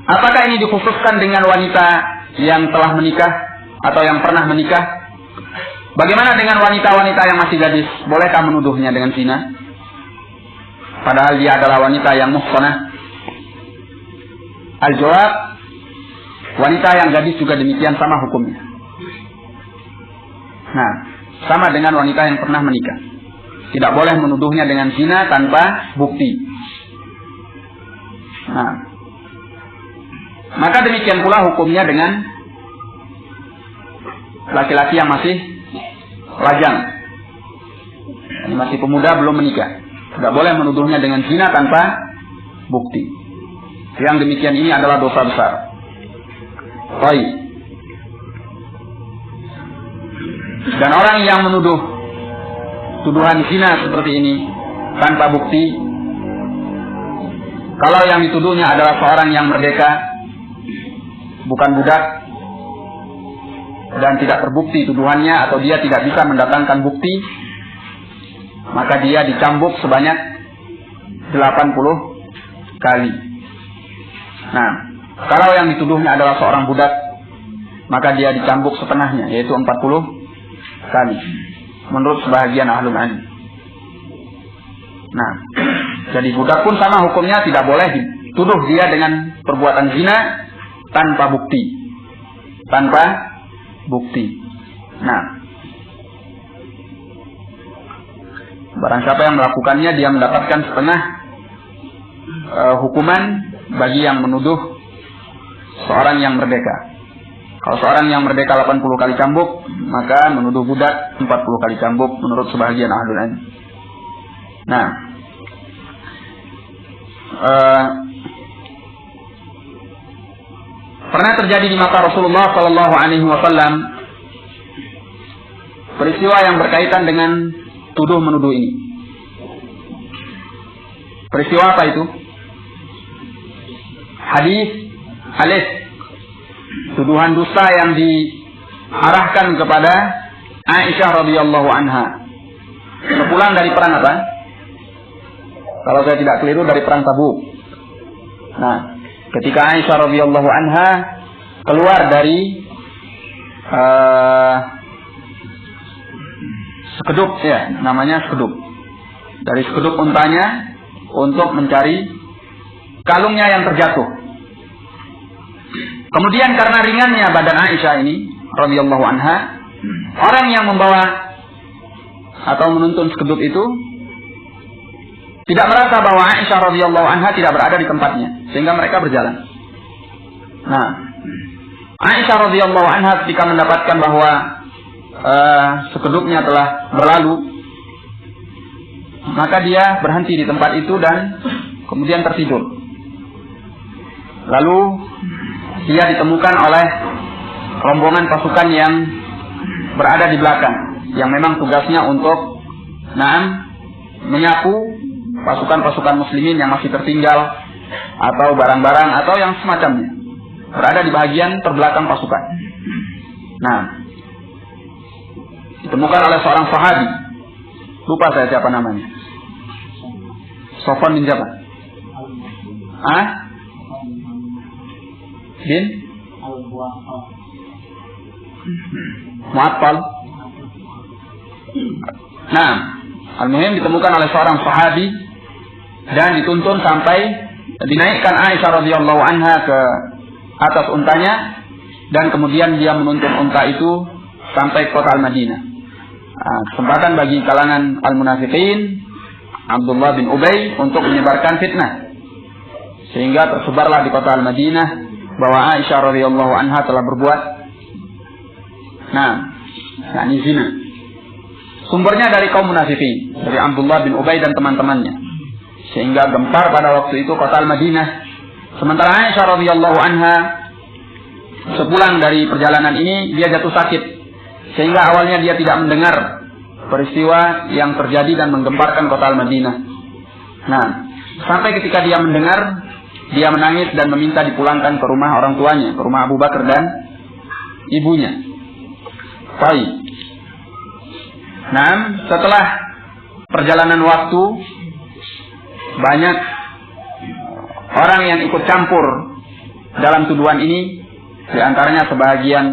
Apakah ini dikhususkan dengan wanita yang telah menikah atau yang pernah menikah? Bagaimana dengan wanita-wanita yang masih gadis? Bolehkah menuduhnya dengan zina? Padahal dia adalah wanita yang muhsanah. Al-jawab, wanita yang gadis juga demikian sama hukumnya. Nah, sama dengan wanita yang pernah menikah. Tidak boleh menuduhnya dengan zina tanpa bukti. Nah, maka demikian pula hukumnya dengan laki-laki yang masih lajang, ini masih pemuda belum menikah. Tidak boleh menuduhnya dengan zina tanpa bukti. Yang demikian ini adalah dosa besar. Baik. Dan orang yang menuduh tuduhan zina seperti ini tanpa bukti, kalau yang dituduhnya adalah seorang yang merdeka, bukan budak, dan tidak terbukti tuduhannya atau dia tidak bisa mendatangkan bukti, maka dia dicambuk sebanyak 80 kali. Nah, kalau yang dituduhnya adalah seorang budak, maka dia dicambuk setengahnya, yaitu 40 kali, menurut sebahagian ahlul ilm. Nah, jadi budak pun sama hukumnya, tidak boleh dituduh dia dengan perbuatan zina tanpa bukti. Tanpa bukti. Nah, barang siapa yang melakukannya, dia mendapatkan setengah hukuman bagi yang menuduh seorang yang merdeka. Kalau seorang yang merdeka 80 kali cambuk, maka menuduh budak 40 kali cambuk menurut sebahagian ahlul ilm. Nah, pernah terjadi di masa Rasulullah Sallallahu Alaihi Wasallam peristiwa yang berkaitan dengan tuduh menuduh ini. Peristiwa apa itu? Hadis Alif, tuduhan dusta yang diarahkan kepada Aisyah radhiyallahu anha sepulang dari perang apa? Kalau saya tidak keliru, dari perang Tabuk. Nah, ketika Aisyah radhiyallahu anha keluar dari sekedup, ya, namanya sekedup, dari sekedup untanya untuk mencari kalungnya yang terjatuh. Kemudian karena ringannya badan Aisyah ini radhiyallahu anha, orang yang membawa atau menuntun sekedup itu tidak merasa bahwa Aisyah radhiyallahu anha tidak berada di tempatnya, sehingga mereka berjalan. Nah, Aisyah radhiyallahu anha ketika mendapatkan bahwa sekedupnya telah berlalu, maka dia berhenti di tempat itu dan kemudian tertidur. Lalu dia ditemukan oleh rombongan pasukan yang berada di belakang, yang memang tugasnya untuk menyapu pasukan-pasukan muslimin yang masih tertinggal atau barang-barang atau yang semacamnya, berada di bagian terbelakang pasukan. Nah, ditemukan oleh seorang sahabi, lupa saya siapa namanya, Sofwan bin siapa? Bin Mu'attal. Nah, al-muhim ditemukan oleh seorang sahabi dan dituntun sampai dinaikkan Aisyah radhiyallahu anha ke atas untanya, dan kemudian dia menuntun unta itu sampai kota Al-Madinah. Kesempatan bagi kalangan al-munafiqin, Abdullah bin Ubay, untuk menyebarkan fitnah, sehingga tersebarlah di kota Al-Madinah bahwa Aisyah radhiyallahu anha telah berbuat zina. Sumbernya dari kaum munafiqin, dari Abdullah bin Ubay dan teman-temannya, sehingga gempar pada waktu itu kota Al-Madinah. Sementara Aisyah radhiyallahu anha sepulang dari perjalanan ini dia jatuh sakit, sehingga awalnya dia tidak mendengar peristiwa yang terjadi dan menggemparkan kota Al-Madinah. Nah, sampai ketika dia mendengar, dia menangis dan meminta dipulangkan ke rumah orang tuanya, ke rumah Abu Bakar dan ibunya. Baik. Nah, setelah perjalanan waktu, banyak orang yang ikut campur dalam tuduhan ini, di antaranya sebahagian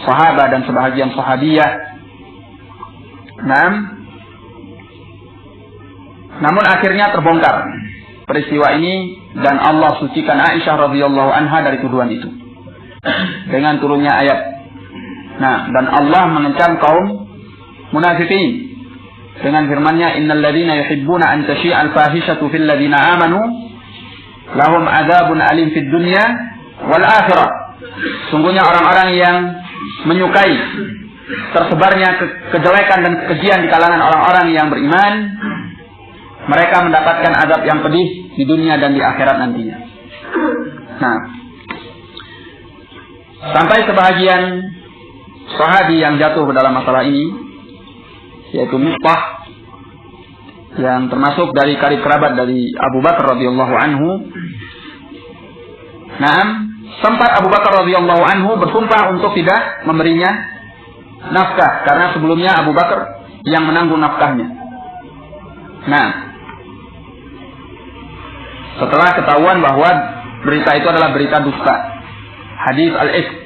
sahabat dan sebahagian sahabiyah. Namun akhirnya terbongkar peristiwa ini dan Allah sucikan Aisyah radhiyallahu anha dari tuduhan itu dengan turunnya ayat. Dan Allah mengecam kaum munafikin dengan firman-Nya, innal ladzina yuhibbuna an tashi'a al-fahishatu fil ladzina amanu lahum adzabun alim fid dunya wal akhirah. Sungguhnya orang-orang yang menyukai tersebarnya kejelekan dan kekejian di kalangan orang-orang yang beriman, mereka mendapatkan azab yang pedih di dunia dan di akhirat nantinya. Sampai sebahagian sahabi yang jatuh dalam masalah ini, yaitu Mistah, yang termasuk dari karib kerabat dari Abu Bakar radhiyallahu anhu. Sempat Abu Bakar radhiyallahu anhu bersumpah untuk tidak memberinya nafkah, karena sebelumnya Abu Bakar yang menanggung nafkahnya. Setelah ketahuan bahwa berita itu adalah berita dusta, hadis al-ifk.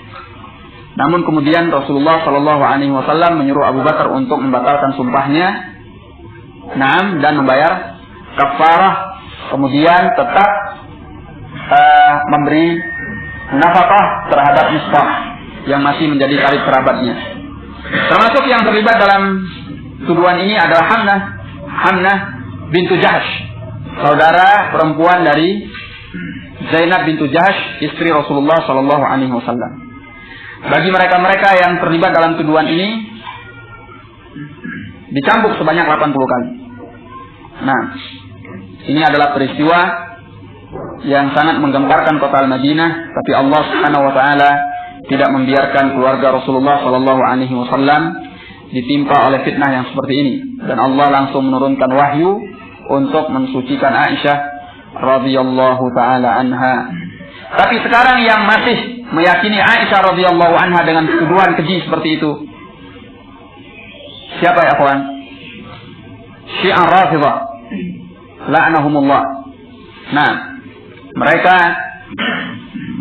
Namun kemudian Rasulullah Shallallahu Alaihi Wasallam menyuruh Abu Bakar untuk membatalkan sumpahnya, dan membayar kafarah, kemudian tetap memberi nafkah terhadap Mistah yang masih menjadi karib kerabatnya. Termasuk yang terlibat dalam tuduhan ini adalah Hamnah bintu Jahsh, saudara perempuan dari Zainab bintu Jahsh, istri Rasulullah Shallallahu Alaihi Wasallam. Bagi mereka-mereka yang terlibat dalam tuduhan ini, dicambuk sebanyak 80 kali. Ini adalah peristiwa yang sangat menggemparkan kota Al-Madinah, tapi Allah Subhanahu wa taala tidak membiarkan keluarga Rasulullah Shallallahu Alaihi Wasallam ditimpa oleh fitnah yang seperti ini, dan Allah langsung menurunkan wahyu untuk mensucikan Aisyah radhiyallahu taala anha. Tapi sekarang yang masih meyakini Aisyah radhiyallahu anha dengan tuduhan keji seperti itu, siapa ya kawan? Syiah Rafidhah la'nahumullah. Mereka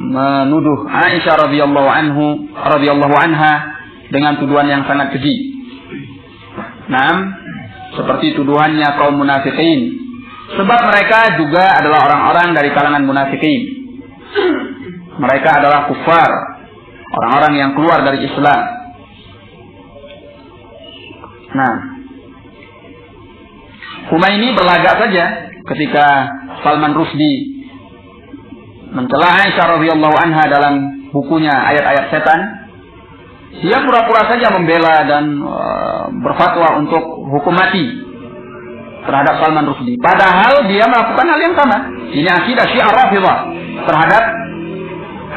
menuduh Aisyah radhiyallahu anha dengan tuduhan yang sangat keji. Seperti tuduhannya kaum munafikin, sebab mereka juga adalah orang-orang dari kalangan munafikin. Mereka adalah kufar, orang-orang yang keluar dari Islam. Khomeini berlagak saja ketika Salman Rushdie mencela Aisyah radhiyallahu anha dalam bukunya Ayat-ayat Setan. Dia pura-pura saja membela dan berfatwa untuk hukum mati terhadap Salman Rushdie, padahal dia melakukan hal yang sama. Ini akidah Syiah Rafidhah terhadap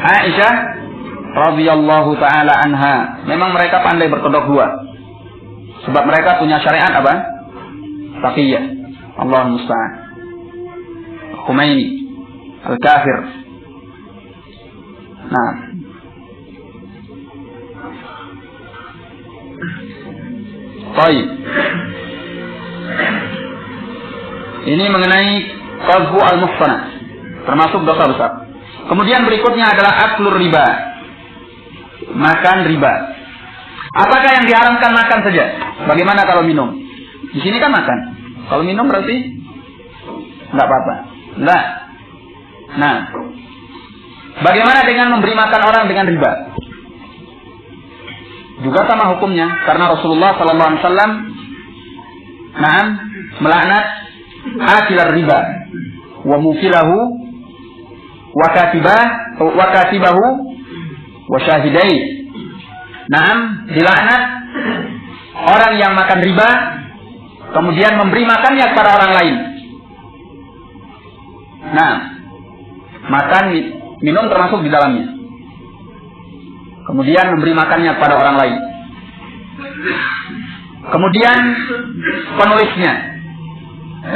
Aisyah radhiyallahu taala anha. Memang mereka pandai berkedok dua, sebab mereka punya syariat apa? Taqiyah. Allahul musta'an. Khomeini al-kafir. Baik. Ini mengenai qadhfu al-muhsanah, termasuk dosa besar. Kemudian berikutnya adalah aklur riba, makan riba. Apakah yang diharamkan makan saja? Bagaimana kalau minum? Di sini kan makan. Kalau minum berarti enggak apa-apa. Bagaimana dengan memberi makan orang dengan riba? Juga sama hukumnya, karena Rasulullah sallallahu alaihi wasallam melaknat akilar riba wa mukilahu wa katibahu wa syahidai. Dilaknat orang yang makan riba kemudian memberi makannya kepada orang lain. Makan minum termasuk di dalamnya. Kemudian memberi makannya kepada orang lain. Kemudian penulisnya,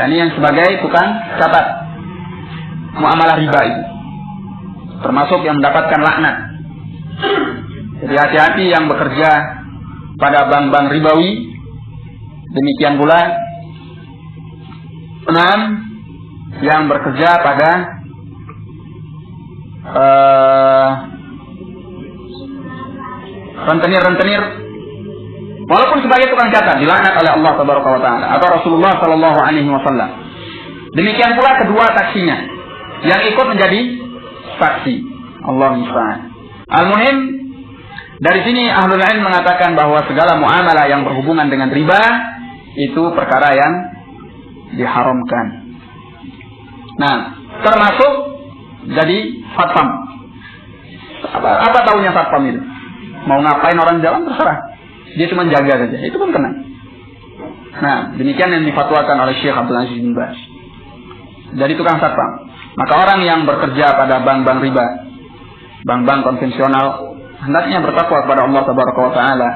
ini yang sebagai tukang catat muamalah riba itu, termasuk yang mendapatkan laknat. Jadi hati-hati yang bekerja pada bank-bank ribawi. Demikian pula yang bekerja pada rentenir, walaupun sebagai tukang catat, dilaknat oleh Allah Tabaraka wa Ta'ala atau Rasulullah Sallallahu Alaihi Wasallam. Demikian pula kedua saksinya yang ikut menjadi saksi. Allah musta'an. Al-muhim, dari sini ahlul ilm mengatakan bahwa segala muamalah yang berhubungan dengan riba itu perkara yang diharamkan. Nah, termasuk jadi satpam. Apa taunya satpam itu? Mau ngapain orang jalan terserah. Dia cuma jaga saja. Itu pun kena. Nah, demikian yang difatwakan oleh Syekh Abdul Aziz bin Baz. Jadi tukang satpam. Maka orang yang bekerja pada bank-bank riba, bank-bank konvensional, hendaknya bertakwa kepada Allah Tabaraka wa Ta'ala.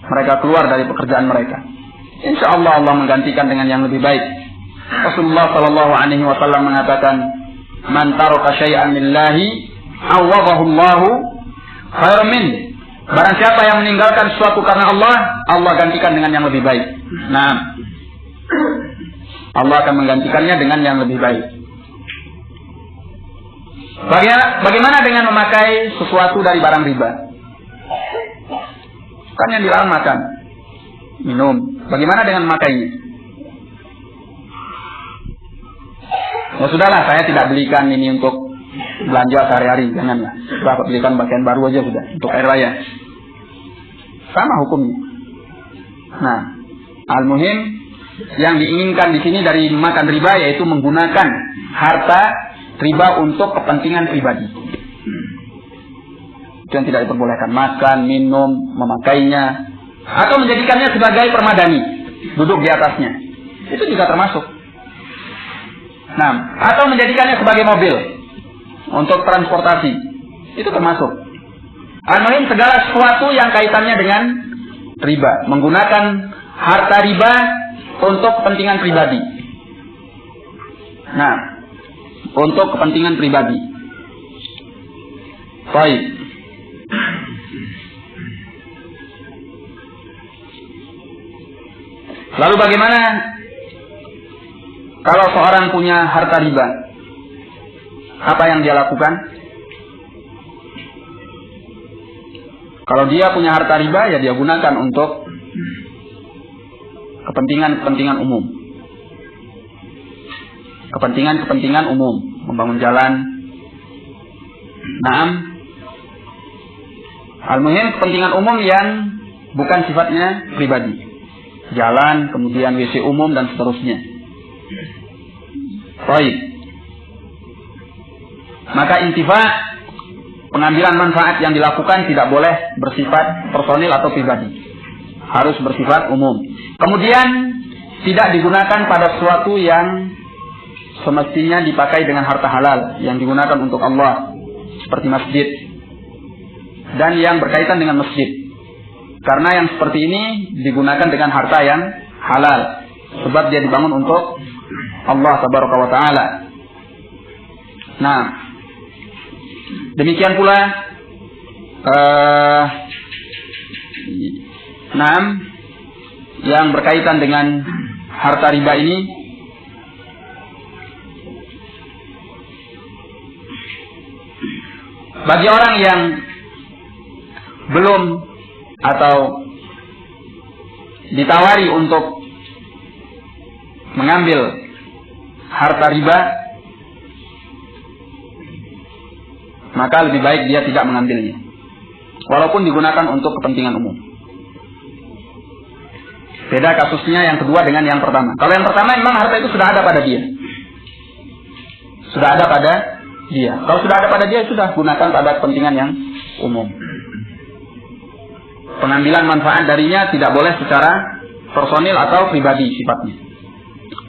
Mereka keluar dari pekerjaan mereka. Insya Allah Allah menggantikan dengan yang lebih baik. Rasulullah Sallallahu Alaihi Wasallam mengatakan, "Man taraka syai'an lillahi, awwadahu Allahu khairan min." Barang siapa yang meninggalkan sesuatu karena Allah, Allah gantikan dengan yang lebih baik. Nah, Allah akan menggantikannya dengan yang lebih baik. Bagaimana dengan memakai sesuatu dari barang riba? Kan yang dilarang makan, minum. Bagaimana dengan memakainya? Ya sudahlah, saya tidak belikan ini untuk belanja sehari-hari, janganlah. Bapak belikan pakaian baru aja sudah untuk air raya. Sama hukumnya. Nah, al-muhim yang diinginkan di sini dari makan riba yaitu menggunakan harta riba untuk kepentingan pribadi. Itu yang tidak diperbolehkan, makan, minum, memakainya, atau menjadikannya sebagai permadani, duduk di atasnya. Itu juga termasuk. Nah, atau menjadikannya sebagai mobil untuk transportasi, itu termasuk. Al-muhim segala sesuatu yang kaitannya dengan riba, menggunakan harta riba untuk kepentingan pribadi. Nah, untuk kepentingan pribadi. Baik. Lalu bagaimana kalau seorang punya harta riba? Apa yang dia lakukan? Kalau dia punya harta riba, ya dia gunakan untuk kepentingan umum. Kepentingan umum, membangun jalan. Naam. Al-muhim kepentingan umum yang bukan sifatnya pribadi. Jalan, kemudian WC umum dan seterusnya. Baik. Maka intifa, pengambilan manfaat yang dilakukan tidak boleh bersifat personil atau pribadi. Harus bersifat umum. Kemudian tidak digunakan pada sesuatu yang semestinya dipakai dengan harta halal yang digunakan untuk Allah, seperti masjid dan yang berkaitan dengan masjid. Karena yang seperti ini digunakan dengan harta yang halal, sebab dia dibangun untuk Allah Tabaraka wa Ta'ala. Nah, demikian pula yang berkaitan dengan harta riba ini, bagi orang yang belum atau ditawari untuk mengambil harta riba, maka lebih baik dia tidak mengambilnya, walaupun digunakan untuk kepentingan umum. Beda kasusnya yang kedua dengan yang pertama. Kalau yang pertama memang harta itu sudah ada pada dia. Kalau sudah ada pada dia, sudah gunakan pada kepentingan yang umum. Pengambilan manfaat darinya tidak boleh secara personil atau pribadi sifatnya,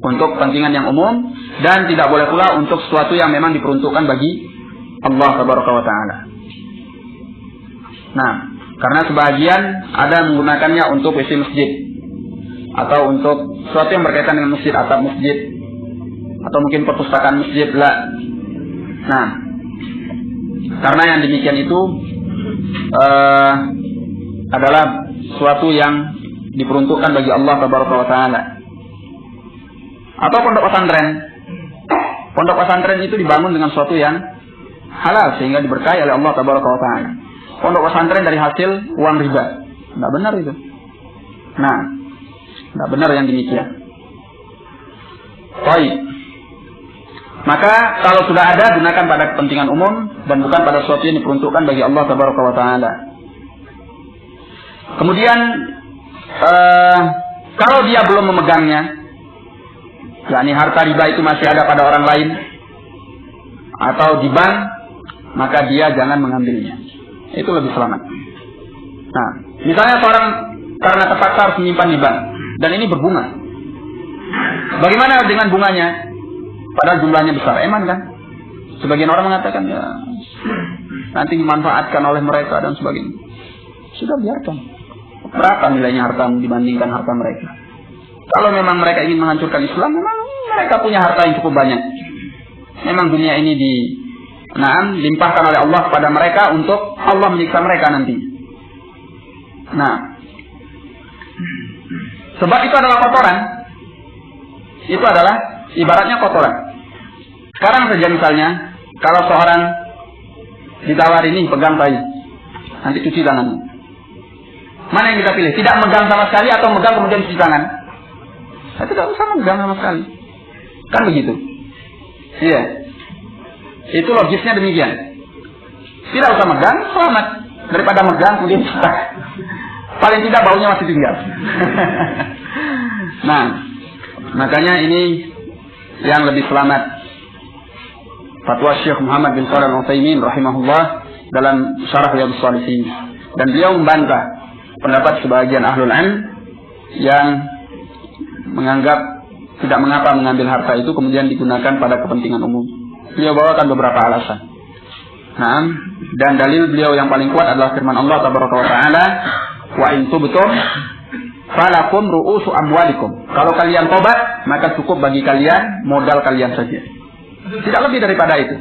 untuk kepentingan yang umum, dan tidak boleh pula untuk sesuatu yang memang diperuntukkan bagi Allah Tabaraka wa Ta'ala. Nah, karena sebagian ada menggunakannya untuk WC masjid, atau untuk sesuatu yang berkaitan dengan masjid, atap masjid, atau mungkin perpustakaan masjid lah. Nah, karena yang demikian itu adalah sesuatu yang diperuntukkan bagi Allah Tabaraka wa Ta'ala. Atau pondok pesantren. Pondok pesantren itu dibangun dengan sesuatu yang halal sehingga diberkahi oleh Allah Tabaraka wa Ta'ala. Pondok pesantren dari hasil uang riba. Enggak benar itu. Nah, enggak benar yang demikian. Baik. Maka kalau sudah ada, gunakan pada kepentingan umum dan bukan pada sesuatu yang diperuntukkan bagi Allah Tabaraka wa Ta'ala. Kemudian kalau dia belum memegangnya, yakni harta riba itu masih ada pada orang lain atau di bank, maka dia jangan mengambilnya. Itu lebih selamat. Nah, misalnya seorang karena terpaksa harus menyimpan di bank dan ini berbunga. Bagaimana dengan bunganya? Padahal jumlahnya besar, eman kan? Sebagian orang mengatakan ya nanti dimanfaatkan oleh mereka dan sebagainya. Sudah biarkan. Berapa nilainya harta dibandingkan harta mereka? Kalau memang mereka ingin menghancurkan Islam, memang mereka punya harta yang cukup banyak. Memang dunia ini dilimpahkan oleh Allah kepada mereka untuk Allah menyiksa mereka nanti. Nah, sebab itu adalah kotoran. Itu adalah ibaratnya kotoran. Sekarang saja misalnya, kalau seorang ditawari ini pegang bayi, nanti cuci tangannya. Mana yang kita pilih? Tidak megang sama sekali atau megang kemudian cuci tangan? Saya tidak usah megang sama sekali. Kan begitu? Iya. Itu logisnya demikian. Tidak usah megang, selamat. Daripada megang kemudian cuci tangan. Paling tidak baunya masih tinggal. Nah, makanya ini yang lebih selamat. Fatwa Syekh Muhammad bin Shalih Al-Utsaimin rahimahullah dalam Syarah Riyadhus Shalihin, dan beliau membantah pendapat sebagian ahlul ilm yang menganggap tidak mengapa mengambil harta itu kemudian digunakan pada kepentingan umum. Beliau bawakan beberapa alasan. Nah, dan dalil beliau yang paling kuat adalah firman Allah Tabaraka wa Ta'ala, wa in tubtum falakum ru'usu amwalikum. Kalau kalian tobat, maka cukup bagi kalian modal kalian saja. Tidak lebih daripada itu.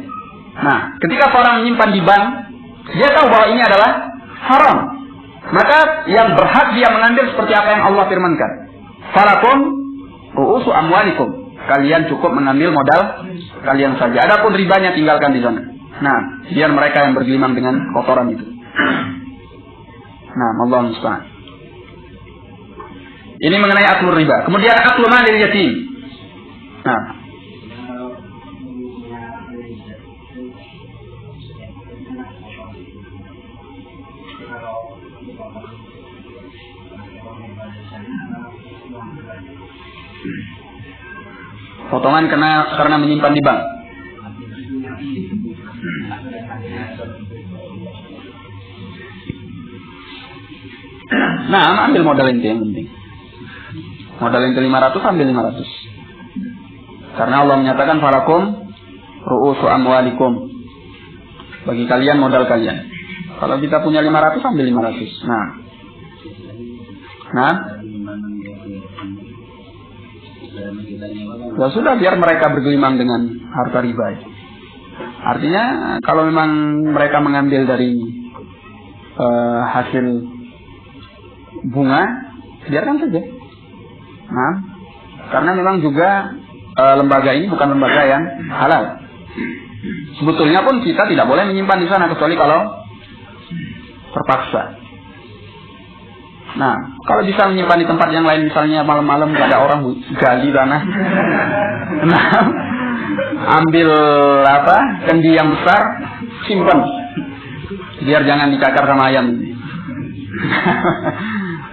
Nah, ketika seorang menyimpan di bank, dia tahu bahwa ini adalah haram. Maka yang berhak dia mengambil seperti apa yang Allah firmankan. Falakum ru'usu amwalikum. Kalian cukup mengambil modal kalian saja. Adapun ribanya tinggalkan di sana. Nah, biar mereka yang bergelimang dengan kotoran itu. Nah, Allah musta'an. Ini mengenai aklul riba. Kemudian aklul malil yatim. Nah, potongan karena menyimpan di bank. Nah, ambil modal inti yang penting. Modal inti 500, ambil 500. Karena Allah menyatakan falakum ru'usu amwalikum. Bagi kalian modal kalian. Kalau kita punya 500, ambil 500. Nah, ya sudah, biar mereka bergelimang dengan harta riba. Artinya kalau memang mereka mengambil dari hasil bunga, biarkan saja. Nah, karena memang juga lembaga ini bukan lembaga yang halal. Sebetulnya pun kita tidak boleh menyimpan di sana kecuali kalau terpaksa. Nah, kalau bisa menyimpan di tempat yang lain, misalnya malam-malam gak ada orang gali tanah, nah, ambil kendi yang besar, simpan, biar jangan dicakar sama ayam.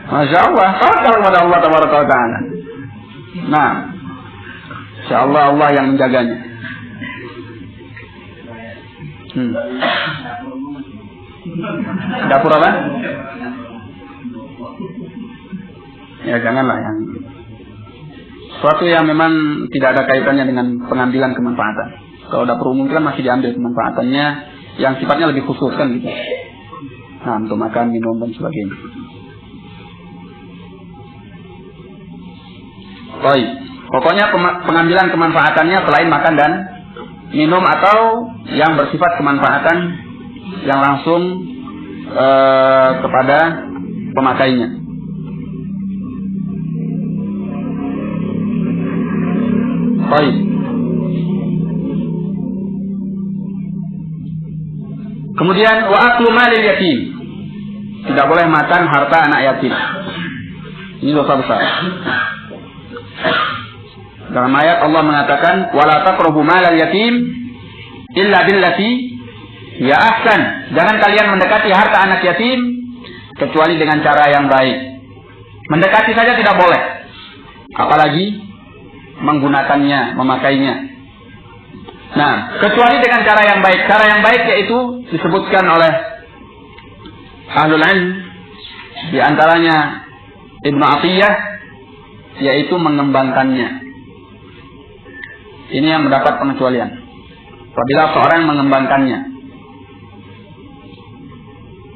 Masya Allah, tawakal kepada Allah Tabaraka wa Ta'ala. Nah, insya Allah Allah yang menjaganya. Dapur apa? Ya janganlah yang sesuatu yang memang tidak ada kaitannya dengan pengambilan kemanfaatan. Kalau dapur umum kan masih diambil kemanfaatannya yang sifatnya lebih khusus kan gitu. Nah, untuk makan, minum dan sebagainya. Baik, pokoknya pengambilan kemanfaatannya selain makan dan minum atau yang bersifat kemanfaatan yang langsung kepada pemakainya. Baik. Kemudian wa aklu malil yatim. Tidak boleh makan harta anak yatim. Ini dosa besar. Dalam ayat Allah mengatakan wala taqrabu malal yatim illa billati ya ahsan. Jangan kalian mendekati harta anak yatim kecuali dengan cara yang baik. Mendekati saja tidak boleh, apalagi menggunakannya, memakainya. Nah, kecuali dengan cara yang baik. Cara yang baik yaitu disebutkan oleh ahlul ilm, di antaranya Ibnu Atiyah, yaitu mengembangkannya. Ini yang mendapat pengecualian. Apabila seorang mengembangkannya.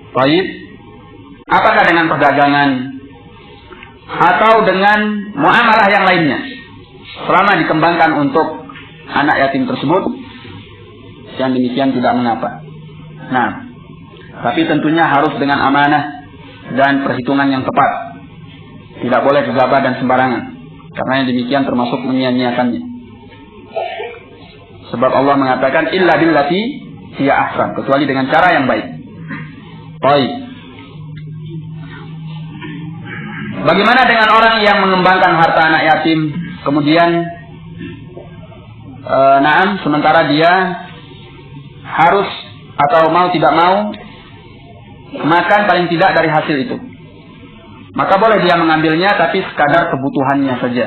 Baik. Apakah dengan perdagangan atau dengan muamalah yang lainnya? Selama dikembangkan untuk anak yatim tersebut, yang demikian tidak mengapa. Nah, tapi tentunya harus dengan amanah dan perhitungan yang tepat. Tidak boleh gegabah dan sembarangan, karena yang demikian termasuk menyia-nyiakannya. Sebab Allah mengatakan illa billati hiya ahsan, kecuali dengan cara yang baik. Baik. Bagaimana dengan orang yang mengembangkan harta anak yatim, kemudian sementara dia harus atau mau tidak mau makan paling tidak dari hasil itu, maka boleh dia mengambilnya, tapi sekadar kebutuhannya saja.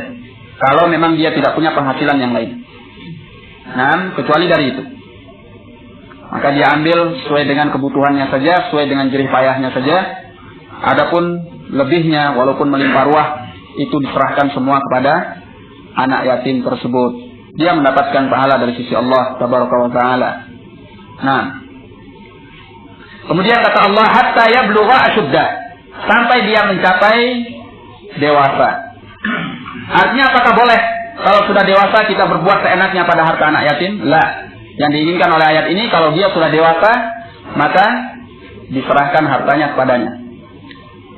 Kalau memang dia tidak punya penghasilan yang lain, kecuali dari itu, maka dia ambil sesuai dengan kebutuhannya saja, sesuai dengan jerih payahnya saja. Adapun lebihnya, walaupun melimpah ruah, itu diserahkan semua kepada anak yatim tersebut. Dia mendapatkan pahala dari sisi Allah Tabaraka wa Ta'ala. Nah, kemudian kata Allah hatta yablugha asyuddah, sampai dia mencapai dewasa. Artinya apakah boleh kalau sudah dewasa kita berbuat seenaknya pada harta anak yatim? La. Yang diinginkan oleh ayat ini, kalau dia sudah dewasa, maka diserahkan hartanya kepadanya.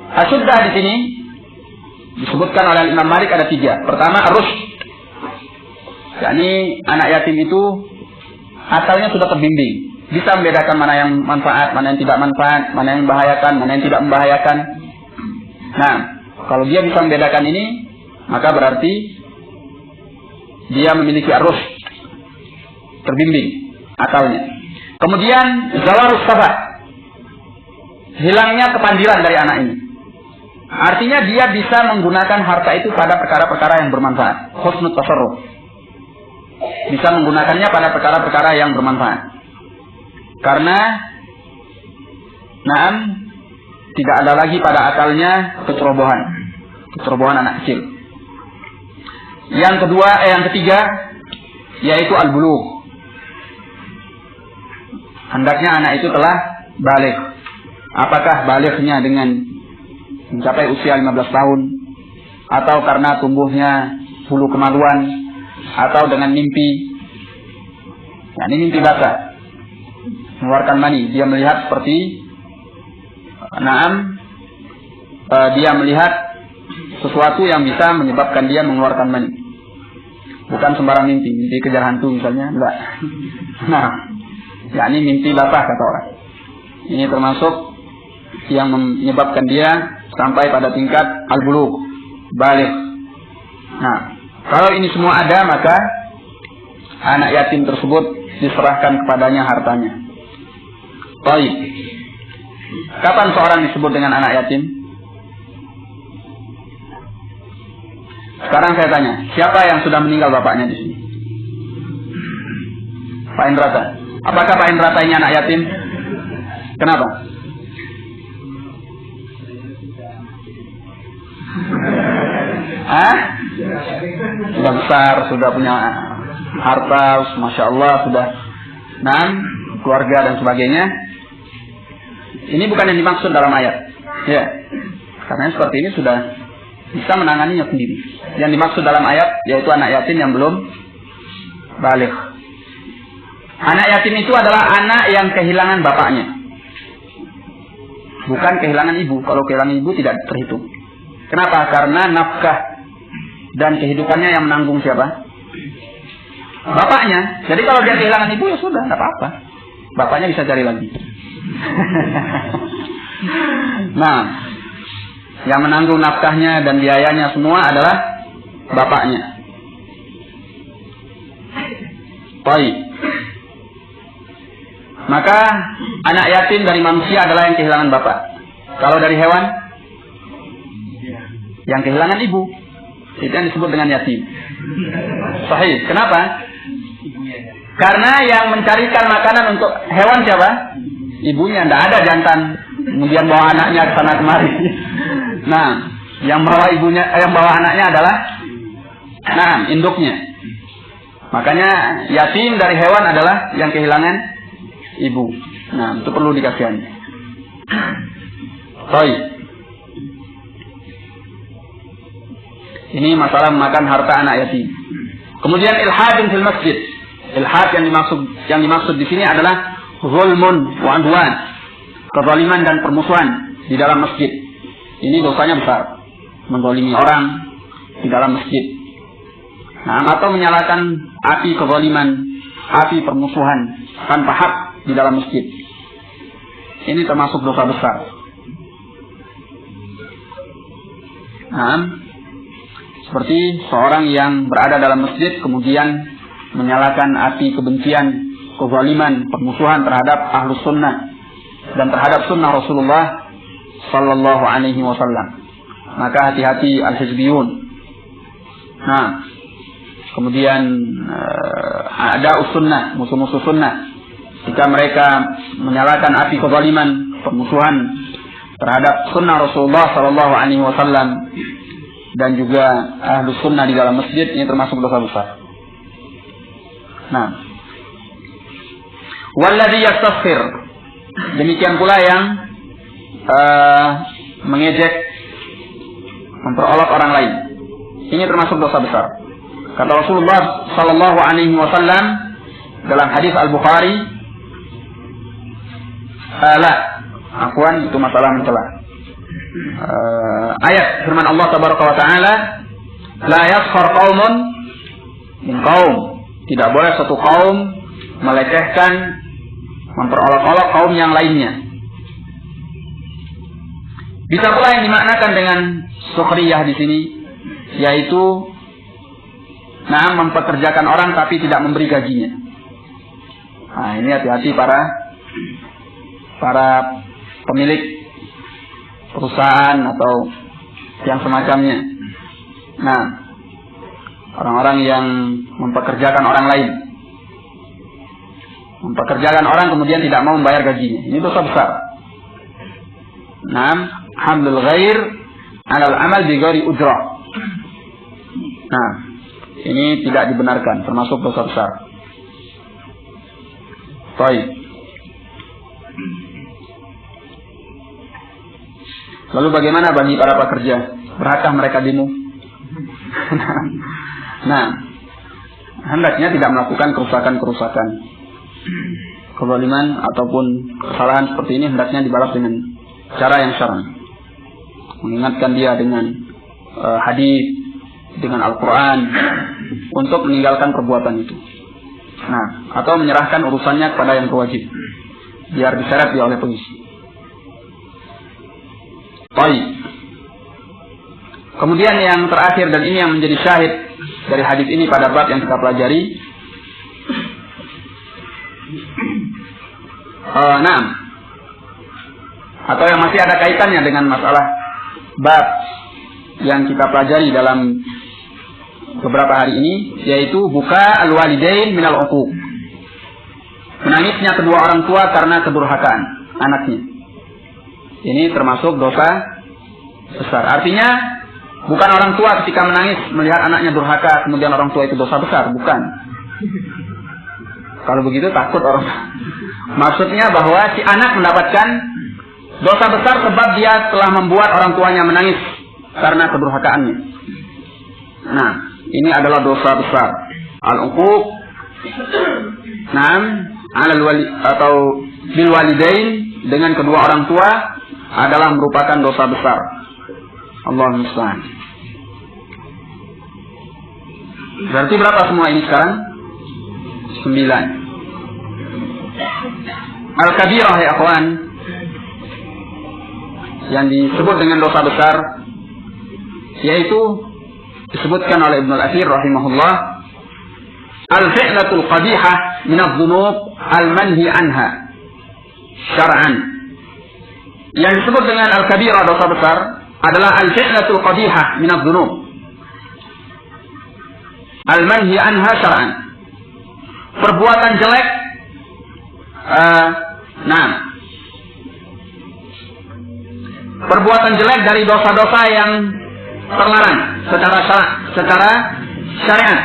Asyuddah di sini disebutkan oleh Imam Malik ada 3. Pertama, ar-rushd. yakni anak yatim itu asalnya sudah terbimbing, bisa membedakan mana yang manfaat, mana yang tidak manfaat, mana yang membahayakan, mana yang tidak membahayakan. Nah, kalau dia bisa membedakan ini, maka berarti dia memiliki arus, terbimbing akalnya. Kemudian zawarus sabah, hilangnya kepandiran dari anak ini. Artinya dia bisa menggunakan harta itu pada perkara-perkara yang bermanfaat. Husnul tasarruf, bisa menggunakannya pada perkara-perkara yang bermanfaat. Karena tidak ada lagi pada akalnya kecerobohan anak kecil. Yang ketiga yaitu al-bulugh. Hendaknya anak itu telah baligh. Apakah balighnya dengan mencapai usia 15 tahun, atau karena tumbuhnya bulu kemaluan, atau dengan mimpi. Nah, ini mimpi basah, mengeluarkan mani. Dia melihat seperti dia melihat sesuatu yang bisa menyebabkan dia mengeluarkan mani. Bukan sembarang mimpi, mimpi kejar hantu misalnya, enggak. Nah, ya ini mimpi basah kata orang. Ini termasuk yang menyebabkan dia sampai pada tingkat al-bulugh, baligh. Nah, kalau ini semua ada, maka anak yatim tersebut diserahkan kepadanya hartanya. Baik. Kapan seorang disebut dengan anak yatim? Sekarang saya tanya, siapa yang sudah meninggal bapaknya di sini? Pak Indrata. Apakah Pak Indrata ini anak yatim? Kenapa? Sudah besar, sudah punya harta, masya Allah, sudah keluarga dan sebagainya. Ini bukan yang dimaksud dalam ayat, ya. Karena seperti ini sudah bisa menanganinya sendiri. Yang dimaksud dalam ayat yaitu anak yatim yang belum baligh. Anak yatim itu adalah anak yang kehilangan bapaknya, bukan kehilangan ibu. Kalau kehilangan ibu tidak terhitung. Kenapa? Karena nafkah dan kehidupannya yang menanggung siapa? Bapaknya. Jadi kalau dia kehilangan ibu ya sudah, tidak apa-apa. Bapaknya bisa cari lagi. Nah, yang menanggung nafkahnya dan biayanya semua adalah bapaknya. Baik. Maka anak yatim dari manusia adalah yang kehilangan bapak. Kalau dari hewan, yang kehilangan ibu. Itu yang disebut dengan yatim. Sahih. Kenapa? Karena yang mencarikan makanan untuk hewan siapa? Ibunya. Tidak ada jantan kemudian bawa anaknya ke sana kemari. Nah, yang bawa ibunya, yang bawa anaknya adalah induknya. Makanya yatim dari hewan adalah yang kehilangan ibu. Nah, itu perlu dikasihani. Baik. Ini masalah memakan harta anak yatim. Kemudian ilhadun fil masjid. Ilhad yang dimaksud di sini adalah zulmun wa udwan, kezaliman dan permusuhan di dalam masjid. Ini dosanya besar. Menzalimi orang di dalam masjid. Nah, atau menyalakan api kezaliman, api permusuhan tanpa hak di dalam masjid. Ini termasuk dosa besar. Nah, seperti seorang yang berada dalam masjid kemudian menyalakan api kebencian, kezaliman, permusuhan terhadap ahlus sunnah dan terhadap sunnah Rasulullah sallallahu alaihi wasallam. Maka hati-hati al-hizbiyun. Nah, kemudian ada sunnah, musuh-musuh sunnah. Jika mereka menyalakan api kezaliman, permusuhan terhadap sunnah Rasulullah sallallahu alaihi wasallam dan juga ahlus sunnah di dalam masjid, ini termasuk dosa besar. Nah, walladzi yastaskhir, demikian pula yang mengejek, memperolok orang lain. Ini termasuk dosa besar. Kata Rasulullah sallallahu alaihi wasallam dalam hadis Al-Bukhari, itu masalah mencela. Ayat firman Allah tabaraka wa taala, la yaskhar qaumun min qaum. Tidak boleh satu kaum melecehkan, memperolok-olok kaum yang lainnya. Bisa pula yang dimaknakan dengan sukhriyah di sini, yaitu mempekerjakan orang tapi tidak memberi gajinya. Nah, ini hati-hati para pemilik perusahaan atau yang semacamnya. Nah, orang-orang yang mempekerjakan orang lain, mempekerjakan orang kemudian tidak mau membayar gajinya, ini dosa besar. Hamlul ghair 'alal amal bi ghairi ujrah. Nah, ini tidak dibenarkan, termasuk dosa besar. Baik. Lalu bagaimana bagi para pekerja? Berhakkah mereka demo? Nah, hendaknya tidak melakukan kerusakan-kerusakan, kezaliman ataupun kesalahan seperti ini hendaknya dibalas dengan cara yang syar'i. Mengingatkan dia dengan hadis, dengan Al-Quran untuk meninggalkan perbuatan itu. Nah, atau menyerahkan urusannya kepada yang berwajib, biar diseret dia oleh polisi. Baik. Kemudian yang terakhir, dan ini yang menjadi syahid dari hadis ini pada bab yang kita pelajari. Atau yang masih ada kaitannya dengan masalah bab yang kita pelajari dalam beberapa hari ini, yaitu buka al-walidain minal uquq. Menangisnya kedua orang tua karena kedurhakaan anaknya. Ini termasuk dosa besar. Artinya bukan orang tua ketika menangis melihat anaknya durhaka kemudian orang tua itu dosa besar, bukan. Kalau begitu takut orang. Maksudnya bahwa si anak mendapatkan dosa besar sebab dia telah membuat orang tuanya menangis karena kedurhakaannya. Nah, ini adalah dosa besar. Al-uquq, alal wali atau bil walidain, dengan kedua orang tua adalah merupakan dosa besar. Allahumma musta'an. Berarti berapa semua ini sekarang? 9. al-kabirah ya akhwan, yang disebut dengan dosa besar, yaitu disebutkan oleh Ibnu Al-Athir rahimahullah, al-fi'latul qabihah min adh-dhunub al-manhi anha syar'an. Yang disebut dengan al-kabirah dosa besar adalah al-fi'latul qabihah min adh-dhunub al-manhi anha syar'an. Perbuatan jelek, perbuatan jelek dari dosa-dosa yang terlarang secara syariat.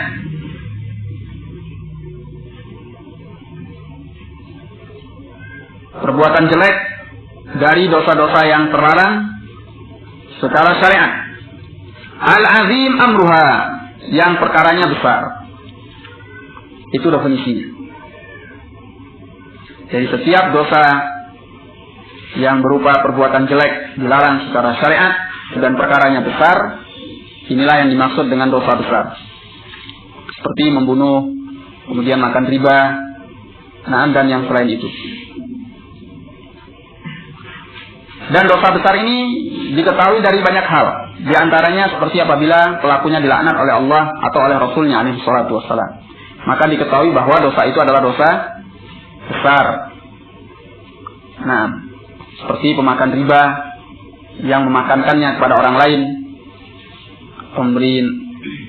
Perbuatan jelek dari dosa-dosa yang terlarang secara syariat. Al-azim amruha, yang perkaranya besar. Itu definisinya. Jadi setiap dosa yang berupa perbuatan jelek dilarang secara syariat dan perkaranya besar, inilah yang dimaksud dengan dosa besar. Seperti membunuh, kemudian makan riba, dan yang selain itu. Dan dosa besar ini diketahui dari banyak hal. Di antaranya seperti apabila pelakunya dilaknat oleh Allah atau oleh Rasulnya alaihi salatu wassalam. Maka diketahui bahwa dosa itu adalah dosa besar. Seperti pemakan riba yang memakankannya kepada orang lain, pemberi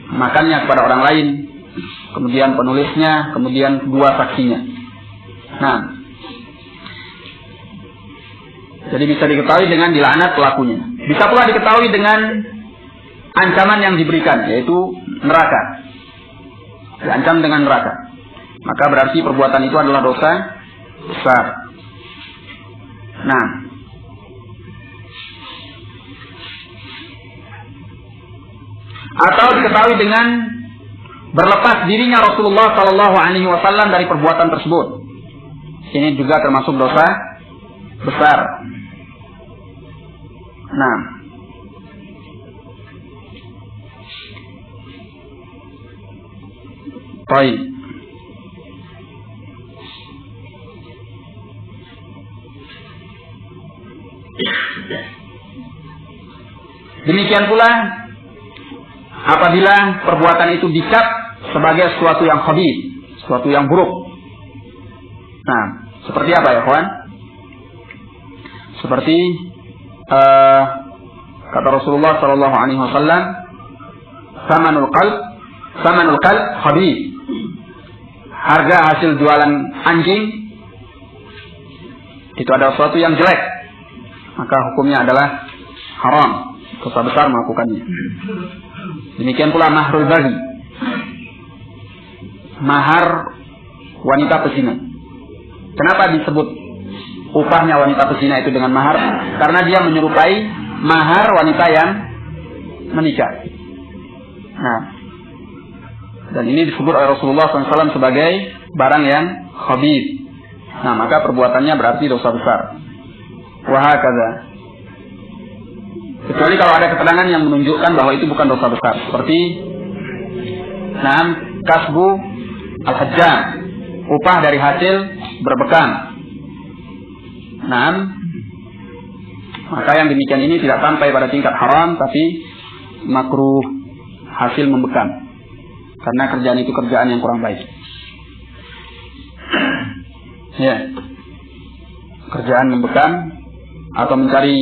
makannya kepada orang lain, kemudian penulisnya, kemudian dua saksinya. Jadi bisa diketahui dengan dilaknat pelakunya. Bisa pula diketahui dengan ancaman yang diberikan, yaitu neraka. Diancam dengan neraka. Maka berarti perbuatan itu adalah dosa besar. Atau diketahui dengan berlepas dirinya Rasulullah Sallallahu Alaihi Wasallam dari perbuatan tersebut. Ini juga termasuk dosa besar. Baik. Demikian pula apabila perbuatan itu dicap sebagai sesuatu yang khabith, sesuatu yang buruk. Seperti apa ya kawan? Seperti kata Rasulullah Sallallahu Alaihi Wasallam, samanul qalb khabith. Harga hasil jualan anjing itu adalah sesuatu yang jelek, maka hukumnya adalah haram, dosa besar melakukannya. Demikian pula mahrul baghi, mahar wanita pezina. Kenapa disebut upahnya wanita pezina itu dengan mahar? Karena dia menyerupai mahar wanita yang menikah. Dan ini disebut oleh Rasulullah SAW sebagai barang yang khabith. Maka perbuatannya berarti dosa besar. Wahakadha. Kecuali kalau ada keterangan yang menunjukkan bahwa itu bukan dosa besar. Seperti kasbu al-hajjam, upah dari hasil berbekam. Maka yang demikian ini tidak sampai pada tingkat haram, tapi makruh hasil membekam. Karena kerjaan itu kerjaan yang kurang baik. Kerjaan membekam atau mencari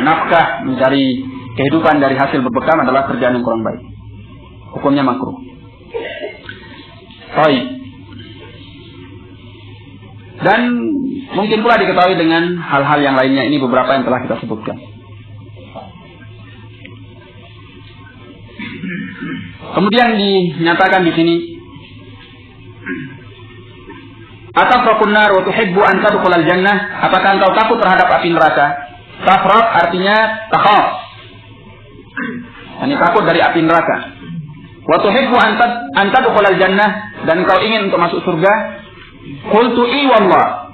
nafkah, mencari kehidupan dari hasil berbekam adalah kerjaan yang kurang baik. Hukumnya makruh. Baik. Dan mungkin pula diketahui dengan hal-hal yang lainnya. Ini beberapa yang telah kita sebutkan. Kemudian dinyatakan di sini, atafraqun nar wa tuhibbu an tadkhulal jannah, apakah engkau takut terhadap api neraka? Tafraq artinya takhaf. Ini takut dari api neraka. Wa tuhibbu an tadkhulal jannah, dan engkau ingin untuk masuk surga? Qultu i wallah.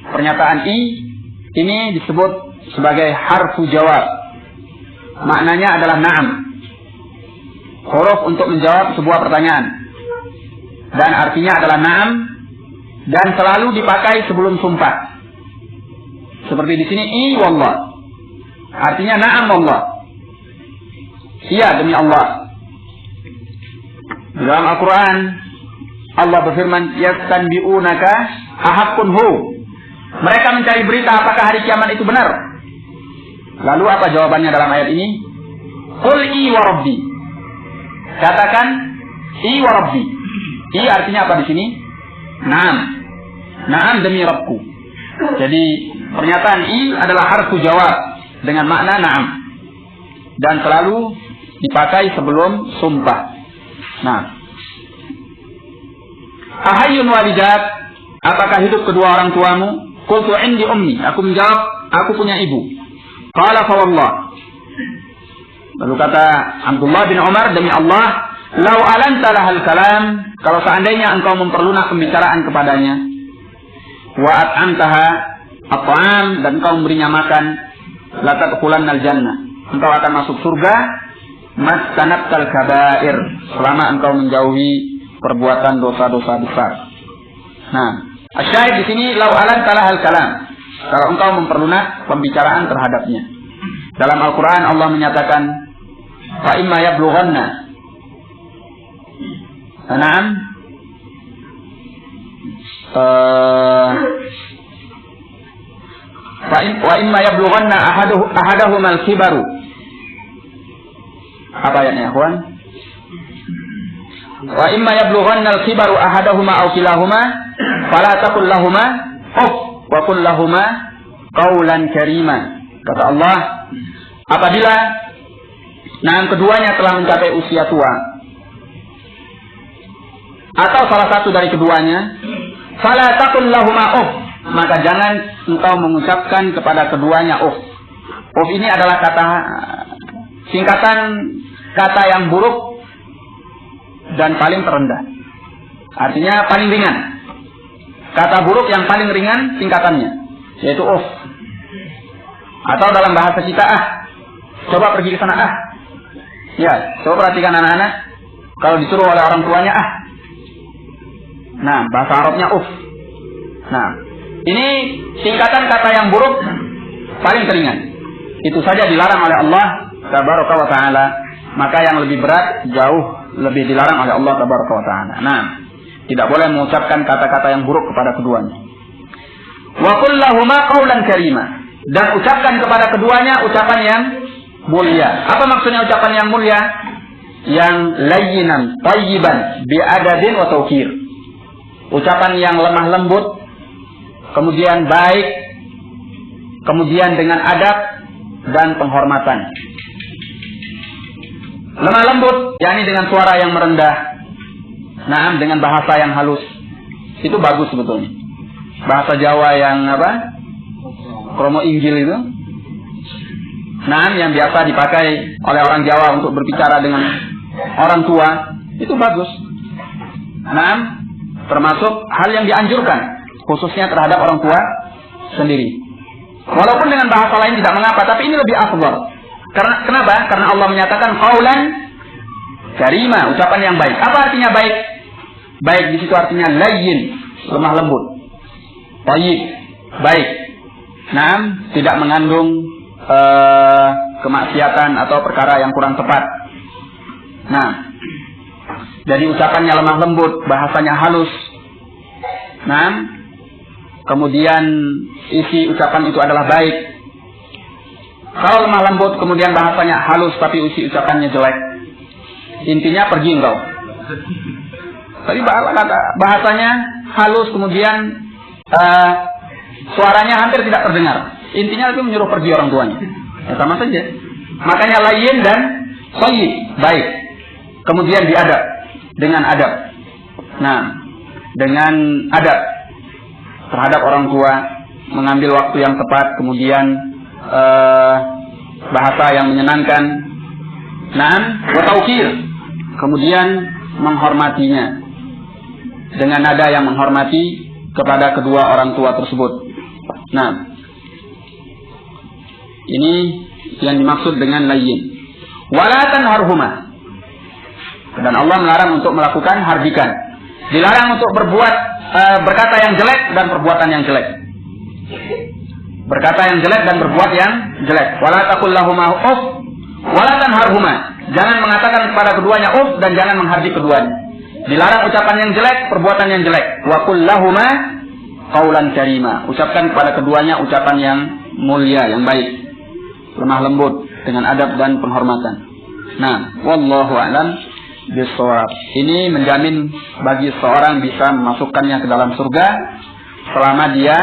Pernyataan ini disebut sebagai harfu jawab. Maknanya adalah na'am. Huruf untuk menjawab sebuah pertanyaan. dan artinya adalah na'am, dan selalu dipakai sebelum sumpah. Seperti di sini, i wallah. Artinya na'am wallah. Iya demi Allah. Di dalam Al-Quran Allah berfirman, yastanbi'unaka ahaqqun hu. Mereka mencari berita apakah hari kiamat itu benar. Lalu apa jawabannya dalam ayat ini? Qul i wa rabbi. Katakan i wa rabbi. I artinya apa di sini? Naam. Naam demi Rabbku. Jadi pernyataan i adalah harfu jawab dengan makna na'am. Dan selalu dipakai sebelum sumpah. Nah. Ahayyun walidat, apakah hidup kedua orang tuamu? Qultu indi ummi. Aku menjawab, aku punya ibu. Qala fa wallah. Lalu kata Abdullah bin Umar, demi Allah, lau alanta lahal kalam, kalau seandainya engkau memperlunak pembicaraan kepadanya, wa at'amtaha at-ta'am, dan engkau memberinya makan, la tadkhulannal jannah, engkau akan masuk surga, mastanabtal kabair, selama engkau menjauhi perbuatan dosa-dosa besar. Nah, asyahid di sini lau alanta lahal kalam, kalau engkau memperlunak pembicaraan terhadapnya. Dalam Al-Quran Allah menyatakan, fa imma yablughanna. Naam. Wa imma yablughanna ahadahuma al-kibaru. Apa ayatnya, ikhwan? Wa imma yablughanna al-kibaru ahadahuma aw kilahuma fala taqul lahumā uff wa qul lahumā qawlan karīmā. Kata Allah, apabila keduanya telah mencapai usia tua, atau salah satu dari keduanya, fala taqul lahumā uff, maka jangan engkau mengucapkan kepada keduanya uff. Uff ini adalah kata singkatan kata yang buruk dan paling terendah. Artinya paling ringan. Kata buruk yang paling ringan tingkatannya, yaitu uff. Atau dalam bahasa kita, coba pergi ke sana, Ya, coba perhatikan anak-anak, kalau disuruh oleh orang tuanya, Nah, bahasa Arabnya uff. Nah, ini tingkatan kata yang buruk paling ringan. Itu saja dilarang oleh Allah Tabaraka wa Ta'ala. Maka yang lebih berat jauh lebih dilarang oleh Allah Tabaraka wa Ta'ala. Nah, tidak boleh mengucapkan kata-kata yang buruk kepada keduanya. Wa qul lahumā qawlan karīmā, dan ucapkan kepada keduanya ucapan yang mulia. Apa maksudnya ucapan yang mulia? Yang layyinan, thayyiban, bi'adadin wa tawqir. Ucapan yang lemah lembut, kemudian baik, kemudian dengan adab dan penghormatan. Lemah lembut, yakni dengan suara yang merendah. Naam, dengan bahasa yang halus. Itu bagus sebetulnya. Bahasa Jawa yang kromo inggil itu. Naam, yang biasa dipakai oleh orang Jawa untuk berbicara dengan orang tua, itu bagus. Naam, termasuk hal yang dianjurkan, khususnya terhadap orang tua sendiri. Walaupun dengan bahasa lain tidak mengapa, tapi ini lebih afdal. Kenapa? Karena Allah menyatakan qaulan karima, ucapan yang baik. Apa artinya baik? Baik di situ artinya layyin, lemah lembut. Thayyib, baik. Naam, tidak mengandung kemaksiatan atau perkara yang kurang tepat. Nah, jadi ucapannya lemah lembut, bahasanya halus. Nah, kemudian isi ucapan itu adalah baik. Kalau lemah lembut kemudian bahasanya halus tapi isi ucapannya jelek, intinya pergi engkau. Tapi bahasanya halus kemudian suaranya hampir tidak terdengar, intinya itu menyuruh pergi orang tuanya. Ya, sama saja. Makanya layyin dan thayyib, baik. Kemudian diadab dengan adab. Nah, dengan adab terhadap orang tua, mengambil waktu yang tepat, kemudian bahasa yang menyenangkan. Nah, wa tauqir, kemudian menghormatinya dengan nada yang menghormati kepada kedua orang tua tersebut. Nah, ini yang dimaksud dengan layyin. Wala tanharhuma, dan Allah melarang untuk melakukan hardikan. Dilarang untuk berkata yang jelek dan perbuatan yang jelek. Berkata yang jelek dan berbuat yang jelek. Wala taqul lahuma uff wala tanharhuma. Jangan mengatakan kepada keduanya uff dan jangan menghardik keduanya. Dilarang ucapan yang jelek, perbuatan yang jelek. Wa qul lahuma qaulan karima. Ucapkan kepada keduanya ucapan yang mulia, yang baik. Lemah lembut dengan adab dan penghormatan. Nah, wallahu a'lam bishawab. Ini menjamin bagi seorang bisa memasukkannya ke dalam surga selama dia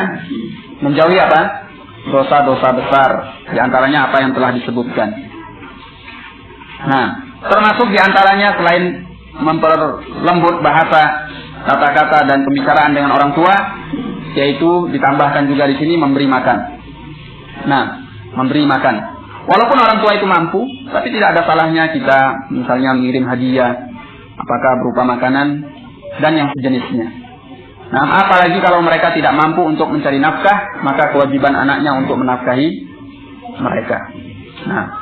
menjauhi apa? Dosa-dosa besar, di antaranya apa yang telah disebutkan. Nah, termasuk di antaranya selain memperlembut bahasa, kata-kata dan pembicaraan dengan orang tua, yaitu ditambahkan juga di sini memberi makan. Nah, memberi makan. Walaupun orang tua itu mampu, tapi tidak ada salahnya kita misalnya mengirim hadiah, apakah berupa makanan dan yang sejenisnya. Nah, apalagi kalau mereka tidak mampu untuk mencari nafkah, maka kewajiban anaknya untuk menafkahi mereka. Nah,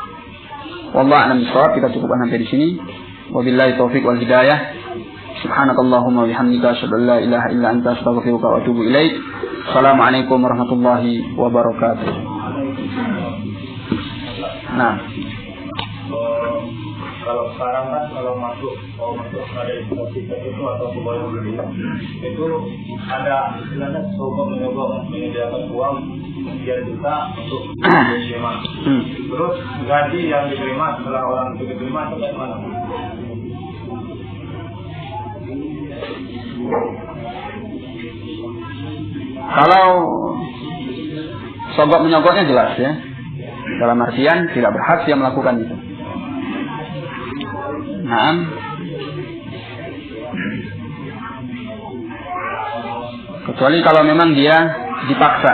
wallahu a'lam bishawab. Kita cukupkan sampai di sini. Wabillahi taufiq wal hidayah. Subhanakallahumma wa bihamdika asyhadu an la ilaha illa anta astaghfiruka wa atubu ilaik. Assalamualaikum warahmatullahi wabarakatuh. Nah, kalau sekarang kan kalau masuk ada kita itu atau pegawai negeri itu ada istilahnya coba menyediakan uang sekian juta untuk diterima. Terus gaji yang diterima setelah orang itu diterima itu kayak mana? Kalau sogok menyogoknya jelas ya. Dalam artian tidak berhak dia melakukan itu. Nah, kecuali kalau memang dia dipaksa.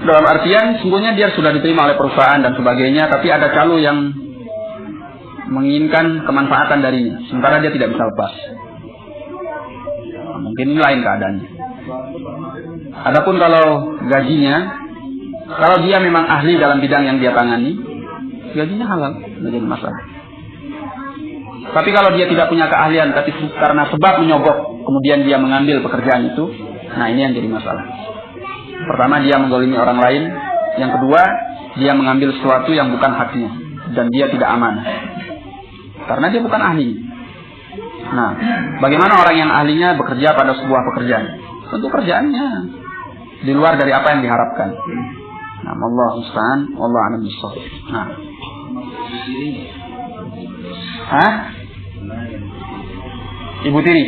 Dalam artian sungguhnya dia sudah diterima oleh perusahaan dan sebagainya, tapi ada calo yang menginginkan kemanfaatan darinya, sementara dia tidak bisa lepas. Mungkin ini lain keadaannya. Adapun kalau gajinya, kalau dia memang ahli dalam bidang yang dia tangani, gajinya halal, tidak jadi masalah. Tapi kalau dia tidak punya keahlian, tapi karena sebab menyogok, kemudian dia mengambil pekerjaan itu, nah ini yang jadi masalah. Pertama, dia menzalimi orang lain. Yang kedua, dia mengambil sesuatu yang bukan haknya, dan dia tidak amanah, karena dia bukan ahli. Nah, bagaimana orang yang ahlinya bekerja pada sebuah pekerjaan? Tentu kerjaannya di luar dari apa yang diharapkan. Nah, Allah musta'an, Allah a'lam bishawab. Nah, ibu tiri.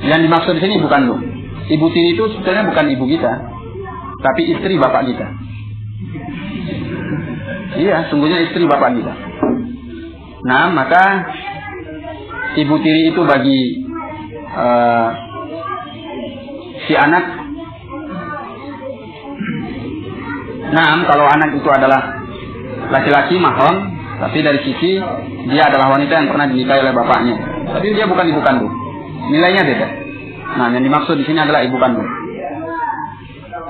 Yang dimaksud di sini bukan lu. Ibu tiri itu sebetulnya bukan ibu kita, tapi istri bapak kita. Iya, sungguhnya istri bapak kita. Nah, maka ibu tiri itu bagi si anak. Nah, kalau anak itu adalah laki-laki mahram, tapi dari sisi dia adalah wanita yang pernah dinikahi oleh bapaknya, tapi dia bukan ibu kandung. Nilainya beda. Nah, yang dimaksud di sini adalah ibu kandung.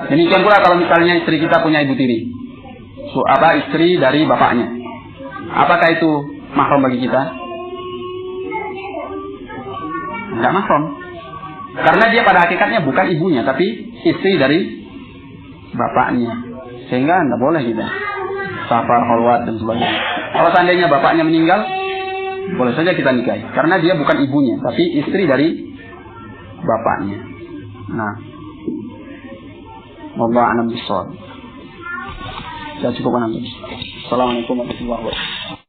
Demikian pula kalau misalnya istri kita punya ibu tiri, istri dari bapaknya, apakah itu mahram bagi kita? Tidak mahram, karena dia pada hakikatnya bukan ibunya, tapi istri dari bapaknya, sehingga tidak boleh kita safar, khalwat dan sebagainya. Kalau seandainya bapaknya meninggal, boleh saja kita nikahi, karena dia bukan ibunya, tapi istri dari bapaknya. Nah, wallahu a'lam bishawab. Saya cukupkan nanti. Assalamualaikum warahmatullahi wabarakatuh.